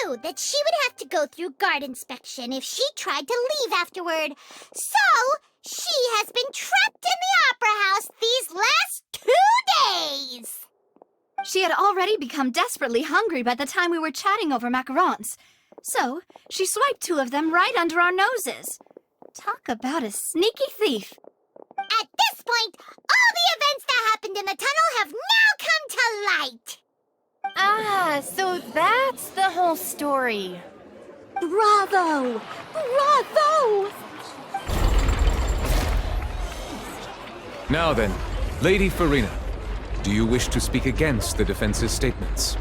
knew that she would have to go through guard inspection if she tried to leave afterward. So, she has been trapped in the Opera House these last 2 days! She had already become desperately hungry by the time we were chatting over macarons. So, she swiped 2 of them right under our noses. Talk about a sneaky thief. At this point, all the events that happened in the tunnel have now come to light! Ah, so that's the whole story. Bravo! Bravo! Now then, Lady Farina, do you wish to speak against the defense's statements?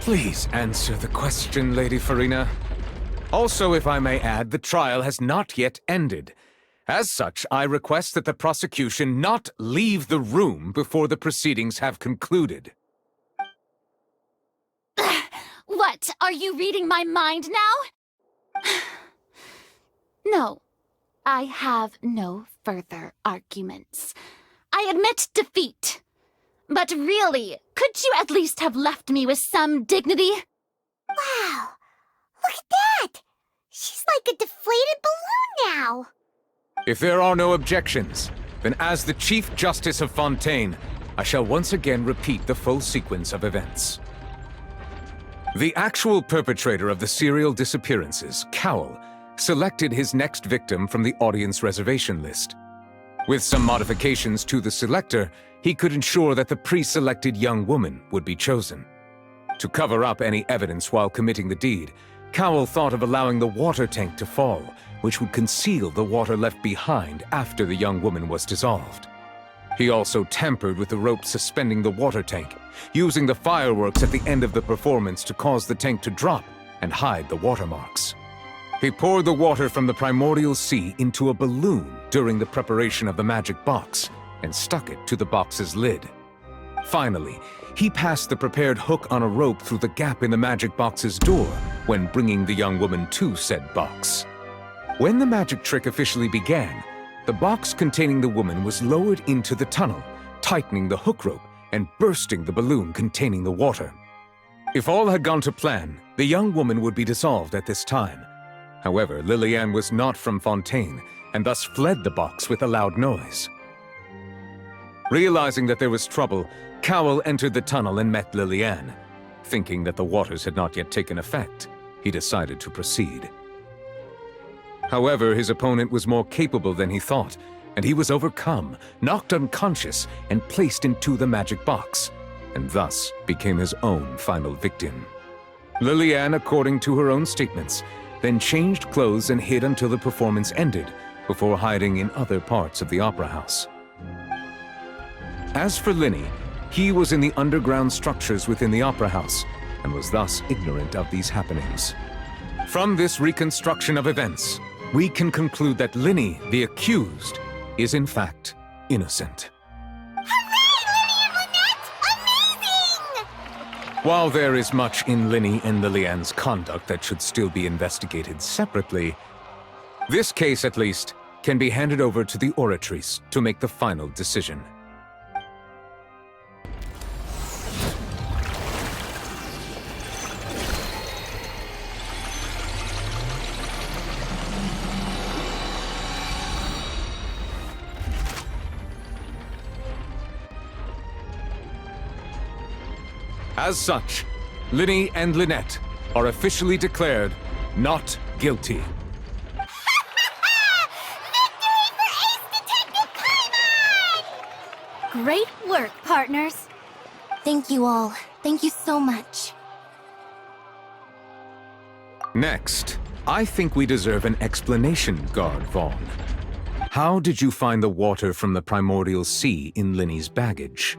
Please answer the question, Lady Farina. Also, if I may add, the trial has not yet ended. As such, I request that the prosecution not leave the room before the proceedings have concluded. What, are you reading my mind now? No, I have no further arguments. I admit defeat. But really, could you at least have left me with some dignity? Wow! Look at that! She's like a deflated balloon now! If there are no objections, then as the Chief Justice of Fontaine, I shall once again repeat the full sequence of events. The actual perpetrator of the serial disappearances, Cowell, selected his next victim from the audience reservation list. With some modifications to the selector, he could ensure that the pre-selected young woman would be chosen. To cover up any evidence while committing the deed, Cowell thought of allowing the water tank to fall, which would conceal the water left behind after the young woman was dissolved. He also tampered with the rope suspending the water tank, using the fireworks at the end of the performance to cause the tank to drop and hide the watermarks. He poured the water from the primordial sea into a balloon during the preparation of the magic box and stuck it to the box's lid. Finally, he passed the prepared hook on a rope through the gap in the magic box's door when bringing the young woman to said box. When the magic trick officially began, the box containing the woman was lowered into the tunnel, tightening the hook rope and bursting the balloon containing the water. If all had gone to plan, the young woman would be dissolved at this time. However, Liliane was not from Fontaine and thus fled the box with a loud noise. Realizing that there was trouble, Cowell entered the tunnel and met Liliane. Thinking that the waters had not yet taken effect, he decided to proceed. However, his opponent was more capable than he thought, and he was overcome, knocked unconscious, and placed into the magic box, and thus became his own final victim. Liliane, according to her own statements, then changed clothes and hid until the performance ended, before hiding in other parts of the opera house. As for Linny, he was in the underground structures within the opera house, and was thus ignorant of these happenings. From this reconstruction of events, we can conclude that Linny, the accused, is in fact innocent. Hooray, Linny and Lynette! Amazing! While there is much in Linny and Liliane's conduct that should still be investigated separately, this case, at least, can be handed over to the Oratrice to make the final decision. As such, Linny and Lynette are officially declared not guilty. Victory for Ace Detective Paimon! Great work, partners. Thank you all. Thank you so much. Next, I think we deserve an explanation, Guard Vaughn. How did you find the water from the primordial sea in Linny's baggage?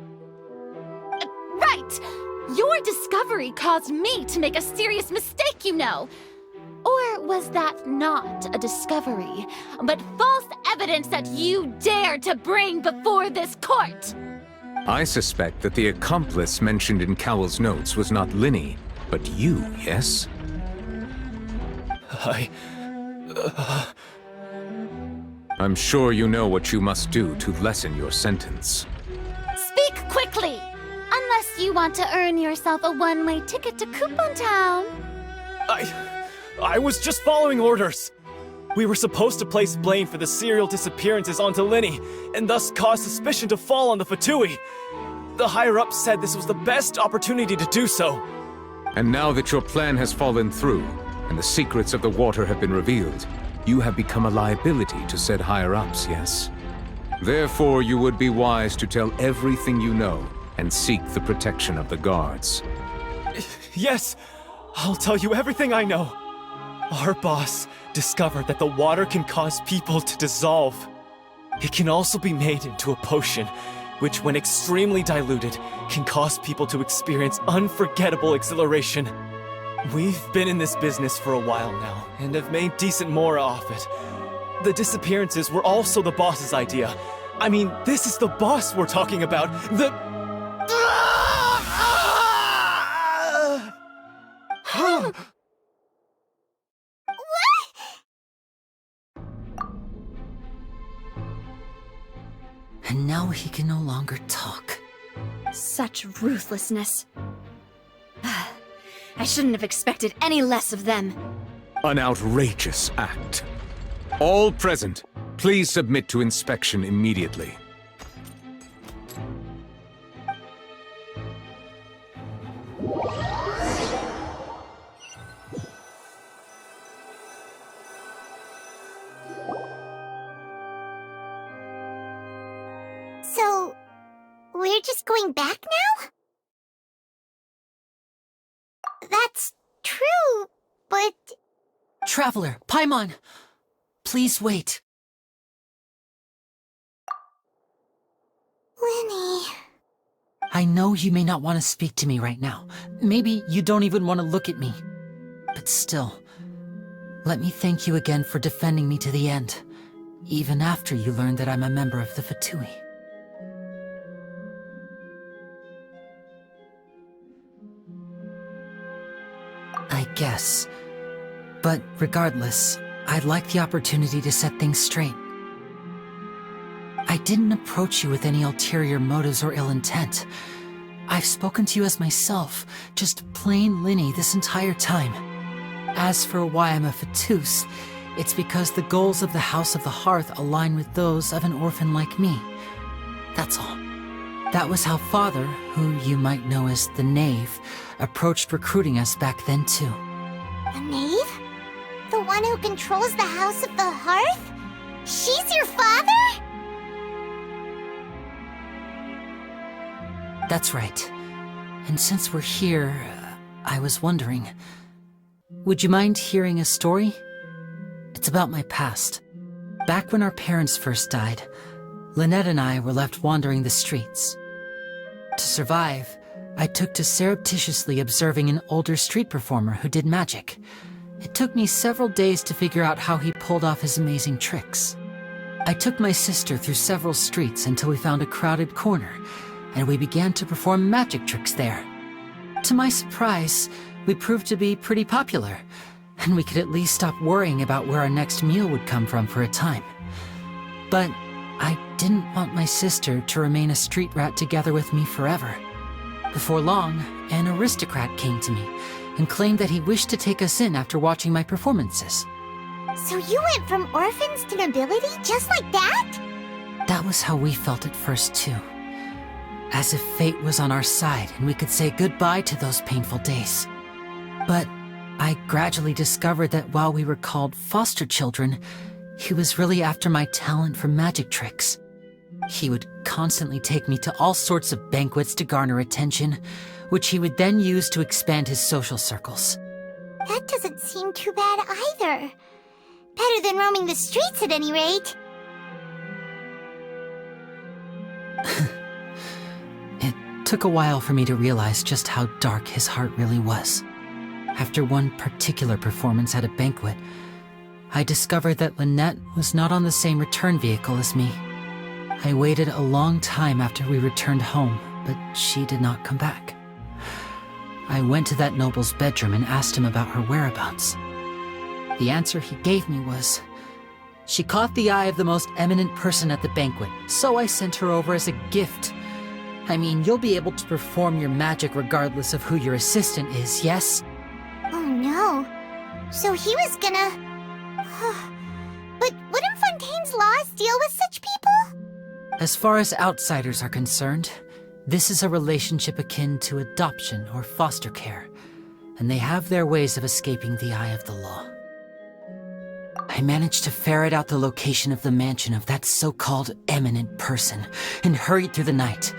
Right! Your discovery caused me to make a serious mistake, you know. Or was that not a discovery, but false evidence that you dared to bring before this court? I suspect that the accomplice mentioned in Cowell's notes was not Linny, but you, yes? I'm sure you know what you must do to lessen your sentence. Speak quickly! Unless you want to earn yourself a one-way ticket to Coupon Town. I was just following orders. We were supposed to place blame for the serial disappearances onto Linny, and thus cause suspicion to fall on the Fatui. The higher-ups said this was the best opportunity to do so. And now that your plan has fallen through, and the secrets of the water have been revealed, you have become a liability to said higher-ups, yes? Therefore, you would be wise to tell everything you know, and seek the protection of the guards. Yes, I'll tell you everything I know. Our boss discovered that the water can cause people to dissolve. It can also be made into a potion, which when extremely diluted, can cause people to experience unforgettable exhilaration. We've been in this business for a while now, and have made decent more off it. The disappearances were also the boss's idea. I mean, this is the boss we're talking about. And now he can no longer talk. Such ruthlessness. I shouldn't have expected any less of them. An outrageous act. All present, please submit to inspection immediately. So, we're just going back now? That's true, but... Traveler, Paimon! Please wait. Linny... I know you may not want to speak to me right now. Maybe you don't even want to look at me. But still, let me thank you again for defending me to the end, even after you learned that I'm a member of the Fatui. I guess. But regardless, I'd like the opportunity to set things straight. I didn't approach you with any ulterior motives or ill intent. I've spoken to you as myself, just plain Linny this entire time. As for why I'm a Fatus, it's because the goals of the House of the Hearth align with those of an orphan like me. That's all. That was how Father, who you might know as the Knave, approached recruiting us back then too. A knave? The one who controls the House of the Hearth? She's your father? That's right. And since we're here, I was wondering, would you mind hearing a story? It's about my past. Back when our parents first died, Lynette and I were left wandering the streets. To survive, I took to surreptitiously observing an older street performer who did magic. It took me several days to figure out how he pulled off his amazing tricks. I took my sister through several streets until we found a crowded corner, and we began to perform magic tricks there. To my surprise, we proved to be pretty popular, and we could at least stop worrying about where our next meal would come from for a time. But I didn't want my sister to remain a street rat together with me forever. Before long, an aristocrat came to me and claimed that he wished to take us in after watching my performances. So you went from orphans to nobility just like that? That was how we felt at first too. As if fate was on our side and we could say goodbye to those painful days. But I gradually discovered that while we were called foster children, he was really after my talent for magic tricks. He would constantly take me to all sorts of banquets to garner attention, which he would then use to expand his social circles. That doesn't seem too bad either. Better than roaming the streets at any rate. It took a while for me to realize just how dark his heart really was. After one particular performance at a banquet, I discovered that Lynette was not on the same return vehicle as me. I waited a long time after we returned home, but she did not come back. I went to that noble's bedroom and asked him about her whereabouts. The answer he gave me was, she caught the eye of the most eminent person at the banquet, so I sent her over as a gift. I mean, you'll be able to perform your magic regardless of who your assistant is, yes? Oh no. So he was gonna... But wouldn't Fontaine's laws deal with such people? As far as outsiders are concerned, this is a relationship akin to adoption or foster care, and they have their ways of escaping the eye of the law. I managed to ferret out the location of the mansion of that so-called eminent person and hurried through the night.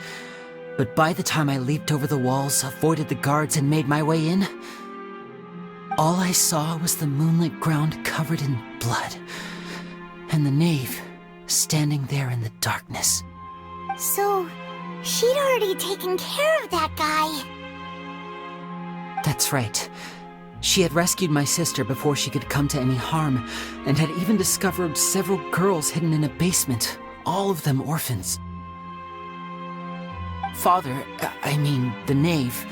But by the time I leaped over the walls, avoided the guards, and made my way in, all I saw was the moonlit ground covered in blood, and the knave standing there in the darkness. So, she'd already taken care of that guy. That's right. She had rescued my sister before she could come to any harm, and had even discovered several girls hidden in a basement, all of them orphans. Father, I mean, the knave,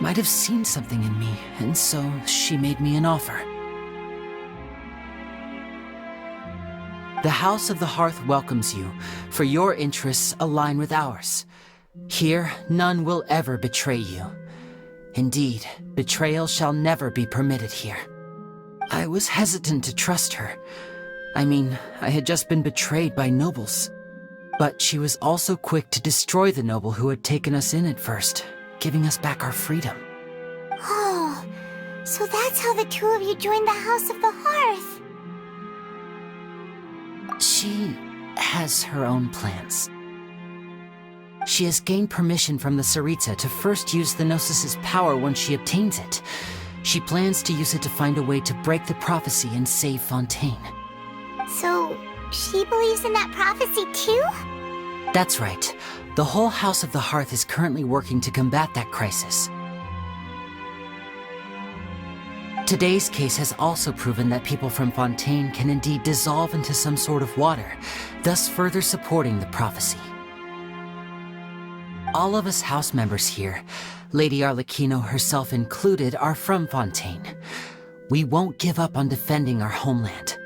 might have seen something in me, and so she made me an offer. The House of the Hearth welcomes you, for your interests align with ours. Here, none will ever betray you. Indeed, betrayal shall never be permitted here. I was hesitant to trust her. I mean, I had just been betrayed by nobles. But she was also quick to destroy the noble who had taken us in at first, giving us back our freedom. Oh, so that's how the two of you joined the House of the Hearth. She has her own plans. She has gained permission from the Tsaritsa to first use the Gnosis' power when she obtains it. She plans to use it to find a way to break the prophecy and save Fontaine. So, she believes in that prophecy too? That's right. The whole House of the Hearth is currently working to combat that crisis. Today's case has also proven that people from Fontaine can indeed dissolve into some sort of water, thus further supporting the prophecy. All of us house members here, Lady Arlecchino herself included, are from Fontaine. We won't give up on defending our homeland.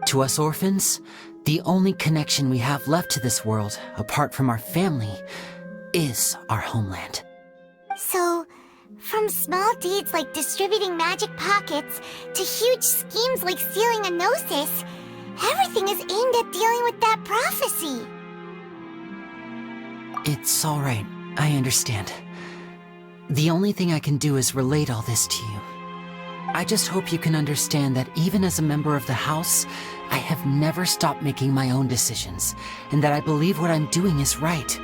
To us orphans, the only connection we have left to this world, apart from our family, is our homeland. So, from small deeds like distributing magic pockets to huge schemes like stealing a Gnosis, everything is aimed at dealing with that prophecy. It's all right. I understand. The only thing I can do is relate all this to you. I just hope you can understand that even as a member of the House, I have never stopped making my own decisions, and that I believe what I'm doing is right.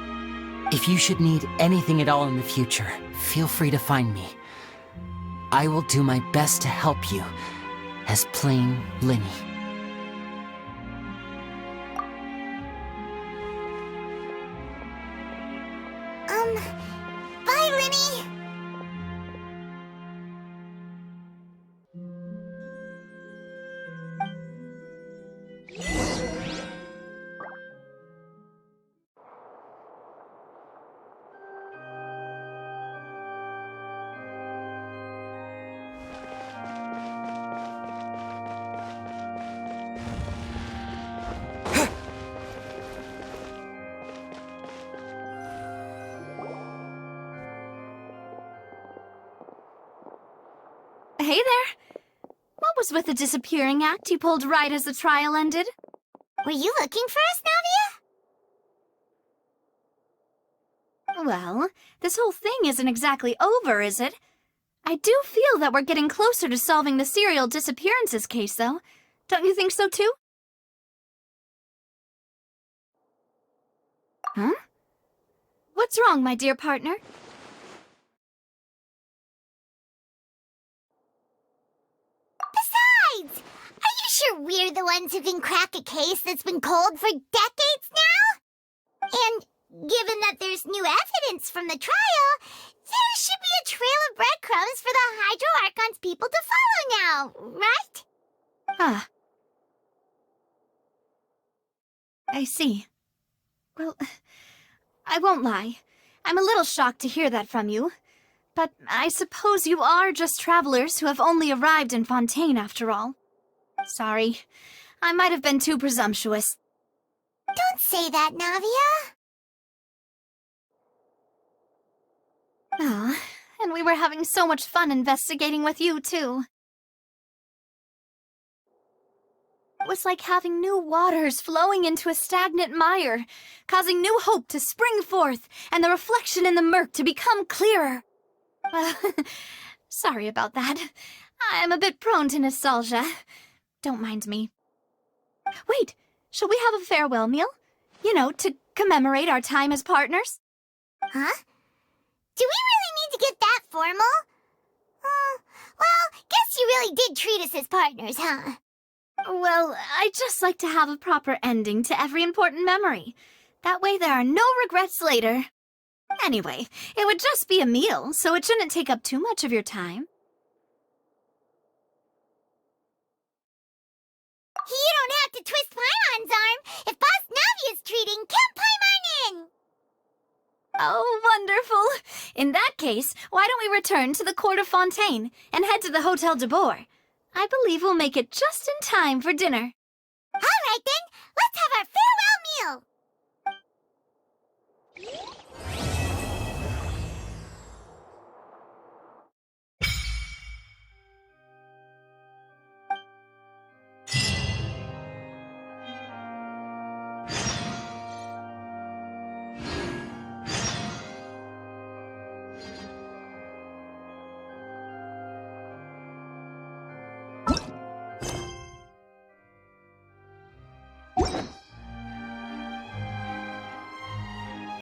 If you should need anything at all in the future, feel free to find me. I will do my best to help you, as plain Linny. Bye, Linny! Hey there! What was with the disappearing act you pulled right as the trial ended? Were you looking for us, Navia? Well, this whole thing isn't exactly over, is it? I do feel that we're getting closer to solving the serial disappearances case, though. Don't you think so, too? Huh? What's wrong, my dear partner? Besides, are you sure we're the ones who can crack a case that's been cold for decades now? And given that there's new evidence from the trial, there should be a trail of breadcrumbs for the Hydro Archon's people to follow now, right? Ah. I see. Well, I won't lie. I'm a little shocked to hear that from you. But I suppose you are just travelers who have only arrived in Fontaine after all. Sorry. I might have been too presumptuous. Don't say that, Navia. Ah, and we were having so much fun investigating with you, too. It was like having new waters flowing into a stagnant mire, causing new hope to spring forth, and the reflection in the murk to become clearer. Well, sorry about that. I'm a bit prone to nostalgia. Don't mind me. Wait, shall we have a farewell meal? You know, to commemorate our time as partners? Huh? Do we really need to get that formal? Well, guess you really did treat us as partners, huh? Well, I'd just like to have a proper ending to every important memory. That way there are no regrets later. Anyway, it would just be a meal, so it shouldn't take up too much of your time. You don't have to twist Paimon's arm. If Boss Navi is treating, count Paimon in! Oh, wonderful! In that case, why don't we return to the Court of Fontaine and head to the Hotel de Boer? I believe we'll make it just in time for dinner. All right then, let's have our farewell meal!